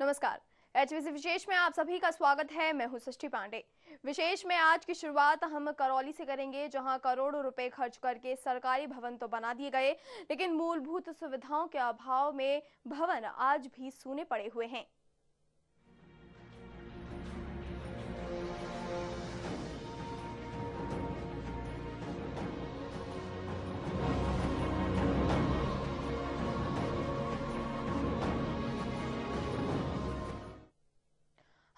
नमस्कार। एचवीसी विशेष में आप सभी का स्वागत है। मैं हूं सृष्टि पांडे। विशेष में आज की शुरुआत हम करौली से करेंगे, जहां करोड़ों रुपए खर्च करके सरकारी भवन तो बना दिए गए, लेकिन मूलभूत सुविधाओं के अभाव में भवन आज भी सूने पड़े हुए हैं।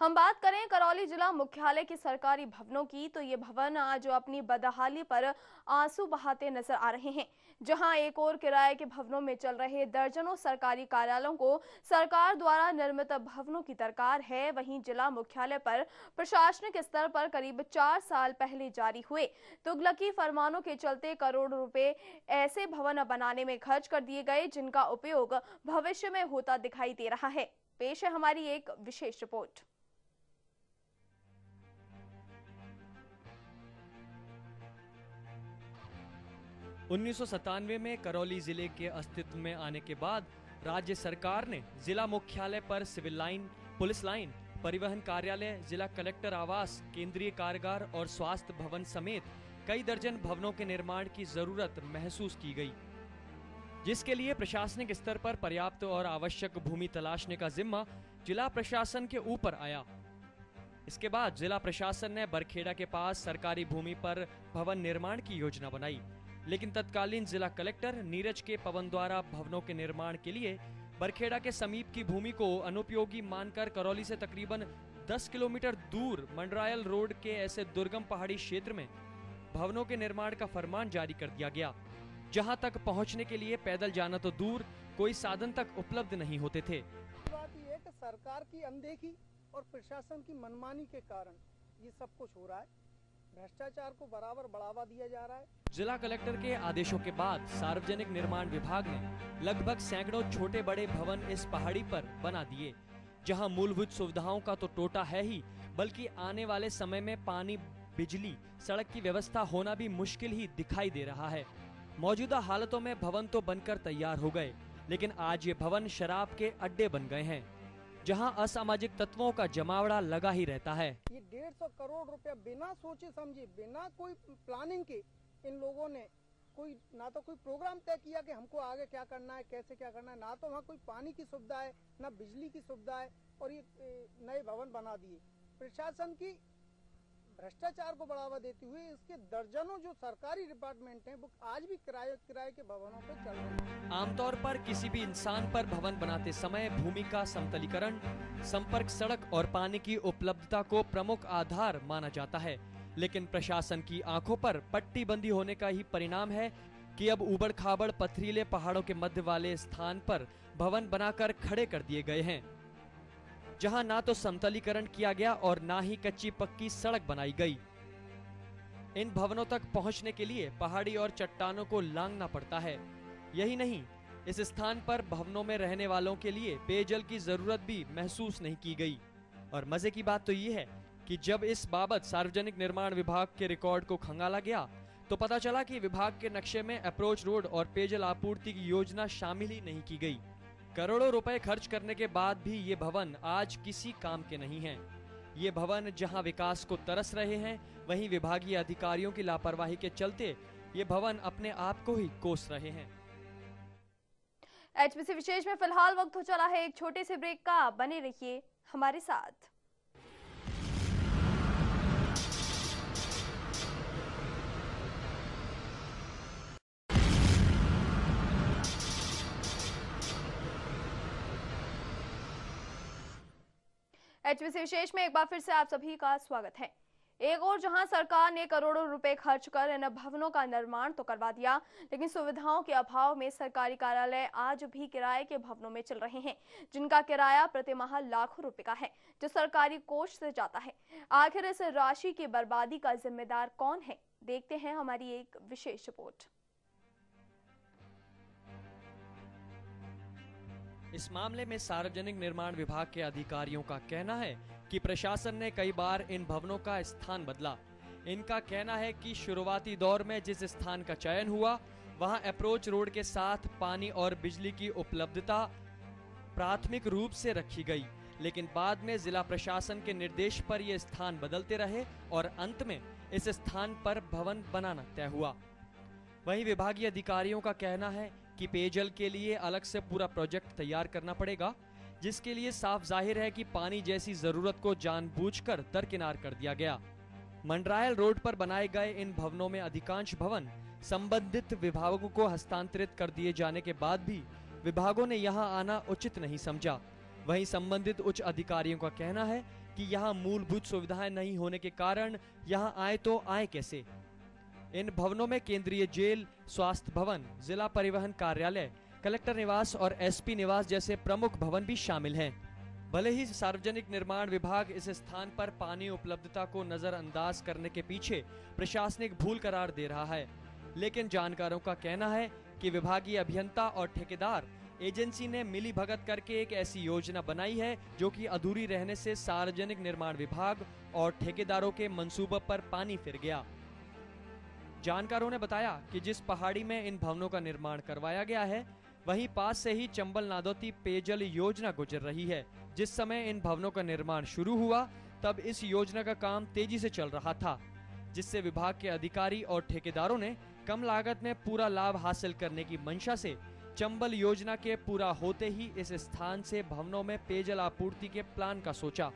हम बात करें करौली जिला मुख्यालय के सरकारी भवनों की, तो ये भवन आज अपनी बदहाली पर आंसू बहाते नजर आ रहे हैं। जहां एक और किराए के भवनों में चल रहे दर्जनों सरकारी कार्यालयों को सरकार द्वारा निर्मित भवनों की दरकार है, वहीं जिला मुख्यालय पर प्रशासनिक स्तर पर करीब 4 साल पहले जारी हुए तुगलकी फरमानों के चलते करोड़ों रुपए ऐसे भवन बनाने में खर्च कर दिए गए, जिनका उपयोग भविष्य में होता दिखाई दे रहा है। पेश है हमारी एक विशेष रिपोर्ट। 1997 में करौली जिले के अस्तित्व में आने के बाद राज्य सरकार ने जिला मुख्यालय पर सिविल लाइन, पुलिस लाइन, परिवहन कार्यालय, जिला कलेक्टर आवास, केंद्रीय कारागार और स्वास्थ्य भवन समेत कई दर्जन भवनों के निर्माण की जरूरत महसूस की गई, जिसके लिए प्रशासनिक स्तर पर पर्याप्त और आवश्यक भूमि तलाशने का जिम्मा जिला प्रशासन के ऊपर आया। इसके बाद जिला प्रशासन ने बरखेड़ा के पास सरकारी भूमि पर भवन निर्माण की योजना बनाई, लेकिन तत्कालीन जिला कलेक्टर नीरज के पवन द्वारा भवनों के निर्माण के लिए बरखेड़ा के समीप की भूमि को अनुपयोगी मानकर करौली से तकरीबन 10 किलोमीटर दूर मंडरायल रोड के ऐसे दुर्गम पहाड़ी क्षेत्र में भवनों के निर्माण का फरमान जारी कर दिया गया, जहां तक पहुंचने के लिए पैदल जाना तो दूर, कोई साधन तक उपलब्ध नहीं होते थे। बात यह है कि सरकार की अनदेखी और प्रशासन की मनमानी के कारण ये सब कुछ हो रहा है। भ्रष्टाचार को बराबर बढ़ावा दिया जा रहा है। जिला कलेक्टर के आदेशों के बाद सार्वजनिक निर्माण विभाग ने लगभग सैकड़ों छोटे बड़े भवन इस पहाड़ी पर बना दिए, जहां मूलभूत सुविधाओं का तो टोटा है ही, बल्कि आने वाले समय में पानी, बिजली, सड़क की व्यवस्था होना भी मुश्किल ही दिखाई दे रहा है। मौजूदा हालतों में भवन तो बनकर तैयार हो गए, लेकिन आज ये भवन शराब के अड्डे बन गए हैं, जहां असामाजिक तत्वों का जमावड़ा लगा ही रहता है। ये 150 करोड़ रुपया बिना सोचे समझे, बिना कोई प्लानिंग के इन लोगों ने ना तो कोई प्रोग्राम तय किया कि हमको आगे क्या करना है, कैसे क्या करना है, ना तो वहाँ कोई पानी की सुविधा है, ना बिजली की सुविधा है, और ये नए भवन बना दिए। प्रशासन की भ्रष्टाचार को बढ़ावा देते हुए इसके दर्जनों जो सरकारी डिपार्टमेंट हैं वो आज भी किराए के भवनों पर चल रहे हैं। आमतौर पर किसी भी इंसान पर भवन बनाते समय भूमि का समतलीकरण, संपर्क सड़क और पानी की उपलब्धता को प्रमुख आधार माना जाता है, लेकिन प्रशासन की आंखों पर पट्टी बंदी होने का ही परिणाम है कि अब उबड़ खाबड़ पथरीले पहाड़ों के मध्य वाले स्थान पर भवन बनाकर खड़े कर दिए गए हैं, जहां ना तो समतलीकरण किया गया और ना ही कच्ची पक्की सड़क बनाई गई। इन भवनों तक पहुंचने के लिए पहाड़ी और चट्टानों को लांघना पड़ता है। यही नहीं, इस स्थान पर भवनों में रहने वालों के लिए पेयजल की जरूरत भी महसूस नहीं की गई। और मजे की बात तो ये है कि जब इस बाबत सार्वजनिक निर्माण विभाग के रिकॉर्ड को खंगाला गया तो पता चला कि विभाग के नक्शे में अप्रोच रोड और पेयजल आपूर्ति की योजना शामिल ही नहीं की गई। करोड़ों रुपए खर्च करने के बाद भी ये भवन आज किसी काम के नहीं हैं। ये भवन जहां विकास को तरस रहे हैं, वहीं विभागीय अधिकारियों की लापरवाही के चलते ये भवन अपने आप को ही कोस रहे हैं। एचबीसी विशेष में फिलहाल वक्त हो चला है एक छोटे से ब्रेक का। बने रहिए हमारे साथ। एचबीसी विशेष में एक बार फिर से आप सभी का स्वागत है। एक और जहां सरकार ने करोड़ों रुपए खर्च कर इन भवनों का निर्माण तो करवा दिया, लेकिन सुविधाओं के अभाव में सरकारी कार्यालय आज भी किराए के भवनों में चल रहे हैं, जिनका किराया प्रति माह लाखों रुपए का है, जो सरकारी कोष से जाता है। आखिर इस राशि की बर्बादी का जिम्मेदार कौन है, देखते हैं हमारी एक विशेष रिपोर्ट। इस मामले में सार्वजनिक निर्माण विभाग के अधिकारियों का कहना है कि प्रशासन ने कई बार इन भवनों का स्थान बदला। इनका कहना है कि शुरुआती दौर में जिस स्थान का चयन हुआ वहां अप्रोच रोड के साथ पानी और बिजली की उपलब्धता प्राथमिक रूप से रखी गई, लेकिन बाद में जिला प्रशासन के निर्देश पर ये स्थान बदलते रहे और अंत में इस स्थान पर भवन बनाना तय हुआ। वहीं विभागीय अधिकारियों का कहना है कि पेयजल के लिए अलग से पूरा प्रोजेक्ट तैयार करना पड़ेगा, जिसके लिए साफ जाहिर है कि पानी जैसी जरूरत को जानबूझकर दरकिनार कर दिया गया। मंडरायल रोड पर बनाए गए इन भवनों में अधिकांश भवन संबंधित विभागों को हस्तांतरित कर दिए जाने के बाद भी विभागों ने यहां आना उचित नहीं समझा। वहीं संबंधित उच्च अधिकारियों का कहना है कि यहां मूलभूत सुविधाएं नहीं होने के कारण यहां आए तो आए कैसे। इन भवनों में केंद्रीय जेल, स्वास्थ्य भवन, जिला परिवहन कार्यालय, कलेक्टर निवास और एसपी निवास जैसे प्रमुख भवन भी शामिल हैं। भले ही सार्वजनिक निर्माण विभाग इस स्थान पर पानी उपलब्धता को नजरअंदाज करने के पीछे प्रशासनिक भूल करार दे रहा है, लेकिन जानकारों का कहना है कि विभागीय अभियंता और ठेकेदार एजेंसी ने मिली भगत करके एक ऐसी योजना बनाई है जो कि अधूरी रहने से सार्वजनिक निर्माण विभाग और ठेकेदारों के मंसूबों पर पानी फिर गया। जानकारों ने बताया कि जिस पहाड़ी में इन भवनों का निर्माण करवाया गया है, वहीं पास से ही चंबल नादौती पेयजल योजना गुजर रही है। जिस समय इन भवनों का निर्माण शुरू हुआ तब इस योजना का काम तेजी से चल रहा था, जिससे विभाग के अधिकारी और ठेकेदारों ने कम लागत में पूरा लाभ हासिल करने की मंशा से चंबल योजना के पूरा होते ही इस स्थान से भवनों में पेयजल आपूर्ति के प्लान का सोचा,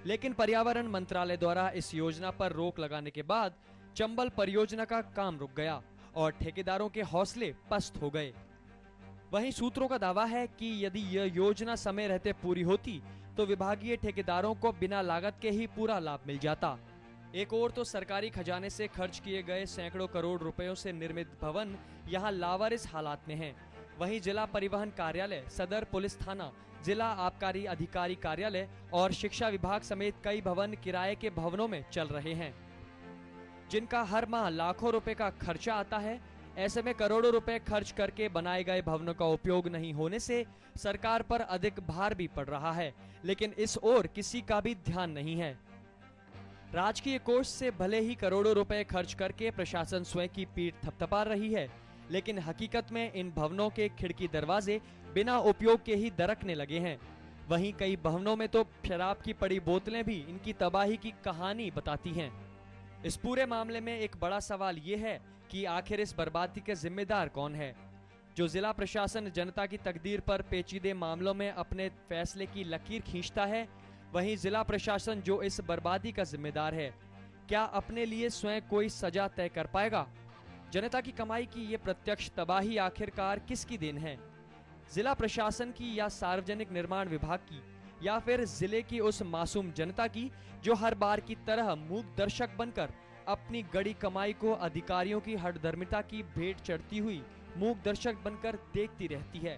लेकिन पर्यावरण मंत्रालय द्वारा इस योजना पर रोक लगाने के बाद चंबल परियोजना का काम रुक गया और ठेकेदारों के हौसले पस्त हो गए। वहीं सूत्रों का दावा है कि यदि यह योजना समय रहते पूरी होती तो विभागीय ठेकेदारों को बिना लागत के ही पूरा लाभ मिल जाता। एक और तो सरकारी खजाने से खर्च किए गए सैकड़ों करोड़ रुपयों से निर्मित भवन यहां लावारिस हालात में हैं। वहीं जिला परिवहन कार्यालय, सदर पुलिस थाना, जिला आबकारी अधिकारी कार्यालय और शिक्षा विभाग समेत कई भवन किराए के भवनों में चल रहे हैं, जिनका हर माह लाखों रुपए का खर्चा आता है। ऐसे में करोड़ों रुपए खर्च करके बनाए गए भवनों का उपयोग नहीं होने से सरकार पर अधिक भार भी पड़ रहा है, लेकिन इस ओर किसी का भी ध्यान नहीं है। राजकीय कोष से भले ही करोड़ों रुपए खर्च करके प्रशासन स्वयं की पीठ थपथपा रही है, लेकिन हकीकत में इन भवनों के खिड़की दरवाजे बिना उपयोग के ही दरकने लगे हैं। वहीं कई भवनों में तो शराब की पड़ी बोतलें भी इनकी तबाही की कहानी बताती हैं। इस पूरे मामले में एक बड़ा सवाल ये है कि आखिर इस बर्बादी के जिम्मेदार कौन है। जो जिला प्रशासन जनता की तकदीर पर पेचीदे मामलों में अपने फैसले की लकीर खींचता है, वहीं जिला प्रशासन जो इस बर्बादी का जिम्मेदार है, क्या अपने लिए स्वयं कोई सजा तय कर पाएगा? जनता की कमाई की ये प्रत्यक्ष तबाही आखिरकार किसकी देन है? जिला प्रशासन की या सार्वजनिक निर्माण विभाग की, या फिर जिले की उस मासूम जनता की जो हर बार की तरह मूक दर्शक बनकर अपनी गड़ी कमाई को अधिकारियों की हठधर्मिता की भेंट चढ़ती हुई मूक दर्शक बनकर देखती रहती है।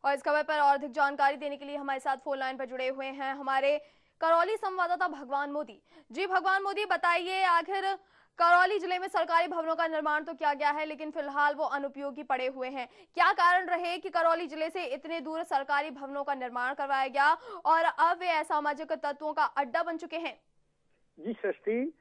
और इस खबर पर और अधिक जानकारी देने के लिए हमारे साथ फोन लाइन पर जुड़े हुए हैं हमारे करौली संवाददाता भगवान मोदी। जी भगवान मोदी, बताइए आखिर करौली जिले में सरकारी भवनों का निर्माण तो किया गया है, लेकिन फिलहाल वो अनुपयोगी पड़े हुए हैं। क्या कारण रहे कि करौली जिले से इतने दूर सरकारी भवनों का निर्माण करवाया गया और अब वे असामाजिक तत्वों का अड्डा बन चुके हैं? जी सृष्टि,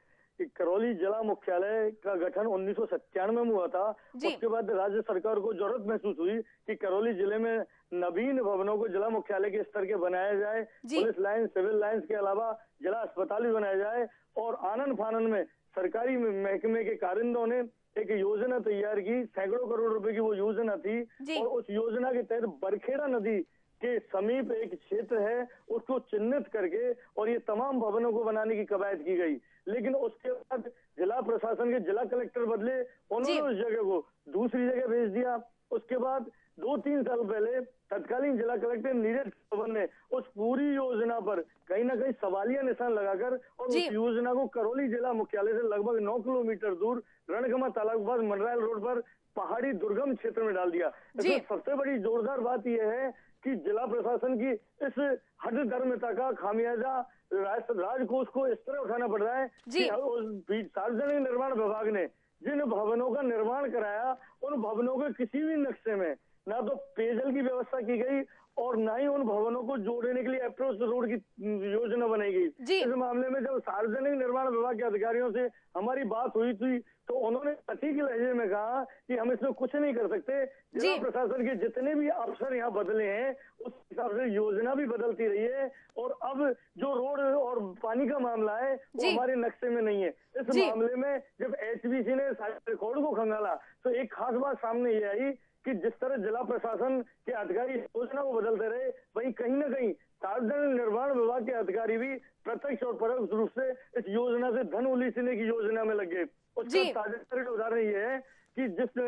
करौली जिला मुख्यालय का गठन 1997 में हुआ था। उसके बाद राज्य सरकार को जरूरत महसूस हुई कि करौली जिले में नवीन भवनों को जिला मुख्यालय के स्तर के बनाया जाए, पुलिस लाइन, सिविल लाइंस के अलावा जिला अस्पताल भी बनाया जाए। और आनन फानन में सरकारी महकमे के कारिंदों ने एक योजना तैयार की, सैकड़ों करोड़ रुपए की वो योजना थी। और उस योजना के तहत बरखेड़ा नदी के समीप एक क्षेत्र है, उसको चिन्हित करके और ये तमाम भवनों को बनाने की कवायद की गई। लेकिन उसके बाद जिला प्रशासन के जिला कलेक्टर बदले, उन्होंने उस जगह को दूसरी जगह भेज दिया। उसके बाद 2-3 साल पहले तत्कालीन जिला कलेक्टर नीरज पवन ने उस पूरी योजना पर कहीं ना कहीं सवालिया निशान लगाकर और उस योजना को करौली जिला मुख्यालय से लगभग 9 किलोमीटर दूर रणगमा तालाब के पास मंडरायल रोड पर पहाड़ी दुर्गम क्षेत्र में डाल दिया। इसमें सबसे बड़ी जोरदार बात यह है कि जिला प्रशासन की इस हठधर्मिता का खामियाजा राजकोष को इस तरह उठाना पड़ रहा है कि सार्वजनिक निर्माण विभाग ने जिन भवनों का निर्माण कराया, उन भवनों के किसी भी नक्शे में ना तो पेयजल की व्यवस्था की गई और ना ही उन भवनों को जोड़ने के लिए अप्रोच रोड की योजना बनाई गई। इस मामले में जब सार्वजनिक निर्माण विभाग के अधिकारियों से हमारी बात हुई थी तो उन्होंने सटीक लहजे में कहा कि हम इसमें कुछ नहीं कर सकते। जिला प्रशासन के जितने भी अफसर यहाँ बदले हैं उस हिसाब से योजना भी बदलती रही है और अब जो रोड और पानी का मामला है वो हमारे नक्शे में नहीं है। इस मामले में जब HBC ने रिकॉर्ड को खंगाला तो एक खास बात सामने ये आई कि जिस तरह जिला प्रशासन के अधिकारी योजना को बदलते रहे वहीं कहीं ना कहीं सार्वजनिक निर्माण विभाग के अधिकारी भी प्रत्यक्ष और परोक्ष रूप से इस योजना से धन उलीचने की योजना में लग गए। उसका ताजा उदाहरण ये है कि जिस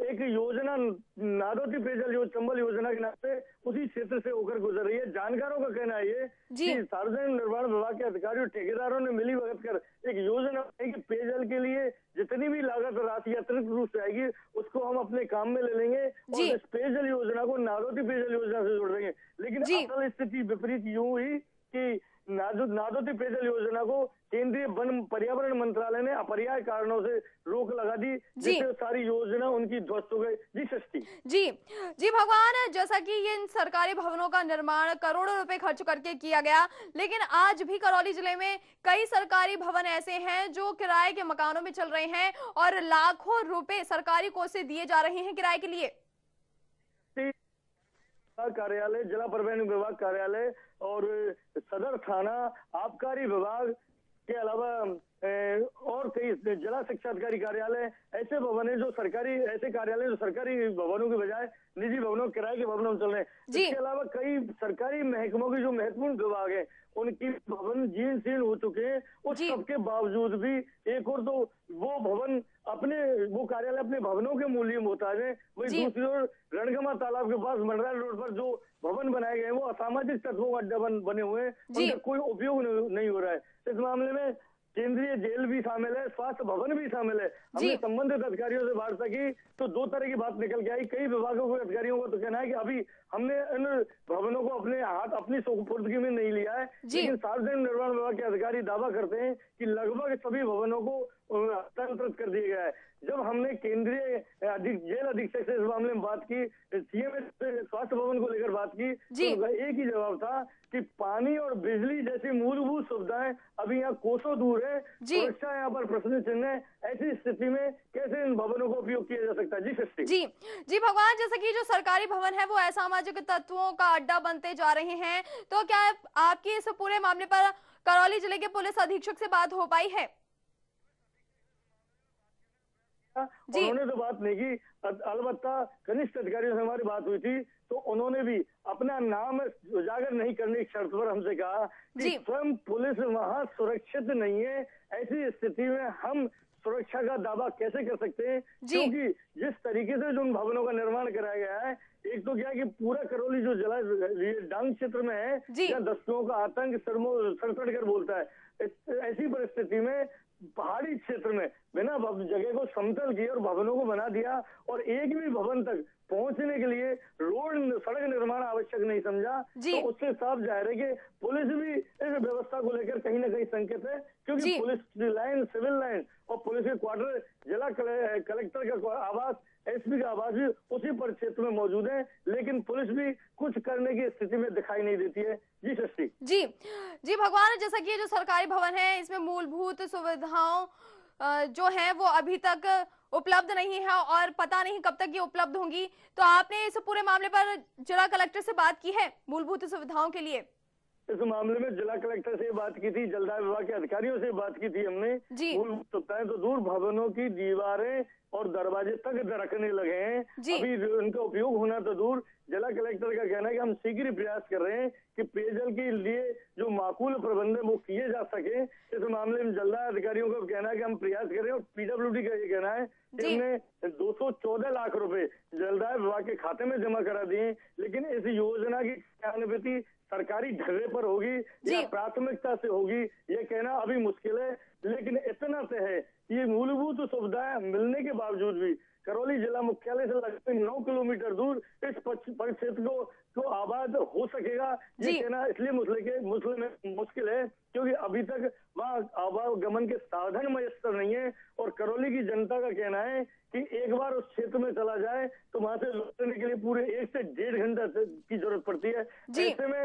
एक योजना नादौती पेयजल चंबल योजना के नाम से उसी क्षेत्र से होकर गुजर रही है। जानकारों का कहना है ये कि सार्वजनिक निर्माण विभाग के अधिकारियों और ठेकेदारों ने मिली भगत कर एक योजना बनाई कि पेयजल के लिए जितनी भी लागत राशि अतिरिक्त रूप से आएगी उसको हम अपने काम में ले लेंगे और इस पेयजल योजना को नादौती पेयजल योजना से जोड़ देंगे। लेकिन असल स्थिति विपरीत यूं हुई कि नादौती पेयजल योजना को केंद्रीय वन पर्यावरण मंत्रालय ने अपरिहार्य कारणों से रोक लगा दी, जिससे सारी योजना उनकी ध्वस्त हो गई। जी सृष्टि जी भगवान, जैसा कि ये इन सरकारी भवनों का निर्माण करोड़ों रुपए खर्च करके किया गया, लेकिन आज भी करौली जिले में कई सरकारी भवन ऐसे हैं जो किराए के मकानों में चल रहे हैं और लाखों रुपए सरकारी कोष से दिए जा रहे हैं किराए के लिए। कार्यालय, जिला परिवहन विभाग कार्यालय और सदर थाना, आबकारी विभाग के अलावा और कई जिला शिक्षा अधिकारी कार्यालय ऐसे भवन है जो सरकारी, ऐसे कार्यालय जो सरकारी भवनों के बजाय निजी भवनों, किराए के भवनों में चल रहे हैं। इसके अलावा कई सरकारी महकमों के जो महत्वपूर्ण विभाग है उनकी भवन जीर्ण शीर्ण हो चुके हैं। उस सबके बावजूद भी एक और तो वो भवन वो कार्यालय अपने भवनों के मूल्य में मोहताज है, वही दूसरी ओर रणगमा तालाब के पास मंडराल रोड पर जो भवन बनाए गए हैं वो असामाजिक तत्वों का अड्डा बने हुए हैं, उनका कोई उपयोग नहीं हो रहा है। इस मामले में केंद्रीय जेल भी शामिल है, स्वास्थ्य भवन भी शामिल है। हमने संबंधित अधिकारियों से वार्ता की तो दो तरह की बात निकल के आई। कई विभागों के अधिकारियों का तो कहना है कि अभी हमने इन भवनों को अपने हाथ अपनी सुपुर्दगी में नहीं लिया है, लेकिन सार्वजनिक निर्माण विभाग के अधिकारी दावा करते हैं कि लगभग सभी भवनों को हस्तांतरित कर दिया गया है। जब हमने केंद्रीय जेल अधीक्षक से इस मामले में बात की, सीएम स्वास्थ्य भवन को लेकर बात की, तो एक ही जवाब था कि पानी और बिजली जैसी मूलभूत सुविधाएं अभी यहाँ कोसों दूर है, सुरक्षा यहाँ पर प्रश्न चिन्ह है। ऐसी स्थिति में कैसे इन भवनों का उपयोग किया जा सकता है? जी सृष्टि जी भगवान, जैसे कि जो सरकारी भवन है वो असामाजिक तत्वों का अड्डा बनते जा रहे हैं, तो क्या आपकी इस पूरे मामले पर करौली जिले के पुलिस अधीक्षक से बात हो पाई है? उन्होंने तो बात नहीं की, अलबत्ता कनिष्ठ अधिकारियों से हमारी बात हुई थी तो उन्होंने भी अपना नाम उजागर नहीं करने की शर्त पर हमसे कहा कि स्वयं पुलिस वहां सुरक्षित नहीं है। ऐसी स्थिति में हम सुरक्षा का दावा कैसे कर सकते हैं, क्योंकि जिस तरीके से जो उन भवनों का निर्माण कराया गया है, एक तो क्या कि पूरा करौली जो जिला डांग क्षेत्र में है, जहाँ दस्युओं का आतंक सरसड़ कर बोलता है। ऐसी परिस्थिति में पहाड़ी क्षेत्र में बिना जगह को समतल किया और भवनों को बना दिया और एक भी भवन तक पहुंचने के लिए रोड सड़क निर्माण आवश्यक नहीं समझा, तो उससे साफ जाहिर है कि पुलिस भी इस व्यवस्था को लेकर कहीं ना कहीं संकेत है, क्योंकि पुलिस लाइन, सिविल लाइन और पुलिस के क्वार्टर, जिला कलेक्टर का आवास, एसपी का आवास भी उसी पर क्षेत्र में मौजूद है, लेकिन पुलिस भी कुछ करने की स्थिति में दिखाई नहीं देती है। जी सृष्टि जी भगवान, जैसा कि ये जो सरकारी भवन है इसमें मूलभूत सुविधाओं जो है वो अभी तक उपलब्ध नहीं है और पता नहीं कब तक ये उपलब्ध होंगी, तो आपने इस पूरे मामले पर जिला कलेक्टर से बात की है मूलभूत सुविधाओं के लिए? इस मामले में जिला कलेक्टर से बात की थी, जलदाय विभाग के अधिकारियों से बात की थी हमने। मूलभूत सुविधाएं तो दूर, भवनों की दीवारें और दरवाजे तक दरकने लगे हैं, अभी उनका उपयोग होना तो दूर। जिला कलेक्टर का कहना है कि हम शीघ्र प्रयास कर रहे हैं कि पेयजल के लिए जो माकूल प्रबंध है वो किए जा सके। इस मामले में जलदाय अधिकारियों का कहना है कि हम प्रयास कर रहे हैं और पीडब्ल्यूडी का ये कहना है कि हमने 214 लाख रुपए जलदाय विभाग के खाते में जमा करा दिए, लेकिन इस योजना की क्रियान्विति सरकारी ढर्रे पर होगी या प्राथमिकता से होगी, ये कहना अभी मुश्किल है। लेकिन इतना से है, ये मूलभूत सुविधाएं मिलने के बावजूद भी करौली जिला मुख्यालय से लगभग 9 किलोमीटर दूर इस परिक्षेत्र को आबाद हो सकेगा ये कहना इसलिए मुश्किल है क्योंकि अभी तक वहाँ आवागमन के साधन मयस्सर नहीं है। और करौली की जनता का कहना है कि एक बार उस क्षेत्र में चला जाए तो वहां से लौटने के लिए पूरे 1 से 1.5 घंटा की जरूरत पड़ती है। ऐसे में